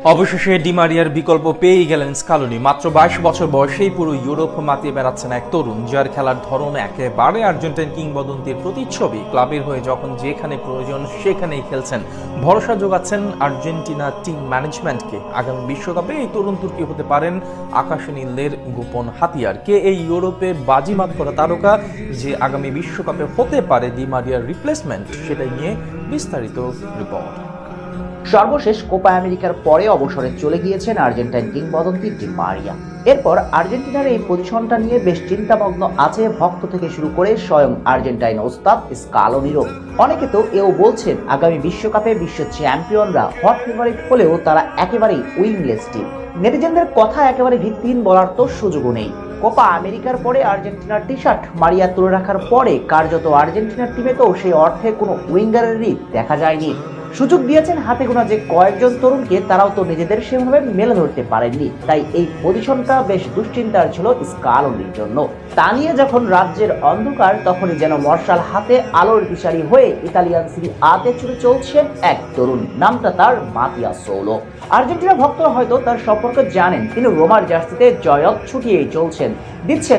অবশেষে ডি মারিয়ার বিকল্প পেয়েই গেলেন স্কালোনি। মাত্র 22 বছর বয়সেই পুরো ইউরোপ মাতিয়ে বেড়াচ্ছেন এক তরুণ, যার খেলার ধরন একেবারে আর্জেন্টাইন কিংবদন্তির প্রতিচ্ছবি। ক্লাবের হয়ে যখন যেখানে প্রয়োজন সেখানেই খেলছেন, ভরসা যোগাচ্ছেন আর্জেন্টিনা টিম ম্যানেজমেন্টকে। আগামী বিশ্বকাপে এই তরুণ তুর্কি হতে পারেন আকাশে নীলদের গোপন হাতিয়ার। কে এই ইউরোপে বাজিমাত করা তারকা যে আগামী বিশ্বকাপে হতে পারে ডি মারিয়ার রিপ্লেসমেন্ট, সেটাই নিয়ে বিস্তারিত রিপোর্ট। সর্বশেষ কোপা আমেরিকার পরে অবসরে চলে গিয়েছেন আর্জেন্টাইন কিংবদন্তি ডি মারিয়া। এরপর আর্জেন্টিনার এই পজিশনটা নিয়ে বেশ চিন্তামগ্ন আছে ভক্ত থেকে শুরু করে স্বয়ং আর্জেন্টাইন ওস্তাদ স্কালোনিরও। অনেকে তো এও বলছেন আগামী বিশ্বকাপে বিশ্ব চ্যাম্পিয়নরা হট ফেভারিট হলেও তারা একেবারেই উইংলেস টিম। নেটিজেনদের কথা একেবারে ভিত্তিহীন বলার তো সুযোগও নেই। কোপা আমেরিকার পরে আর্জেন্টিনার টি শার্ট মারিয়া তুলে রাখার পরে কার্যত আর্জেন্টিনার টিমে তো সেই অর্থে কোনো উইঙ্গারেরই দেখা যায়নি। সুযোগ দিয়েছেন হাতে গোনা যে কয়েকজন তরুণকে, তারাও তো নিজেদের সেভাবে মেলে ধরতে পারেননি। তাই এই পজিশনটা বেশ দুশ্চিন্তার ছিল স্কালোনির জন্য। তা নিয়ে যখন রাজ্যের অন্ধকার, তখনই যেন মশাল হাতে আলোর দিশারি হয়ে ইতালিয়ান সিরি আতে ছুটে চলছেন এক তরুণ, নামটা তার মাতিয়া সোলো। আর্জেন্টিনা ভক্তরা হয়তো তার সম্পর্কে জানেন, তিনি রোমার জার্সিতে জয়ত ছুটিয়েই চলছেন, দিচ্ছেন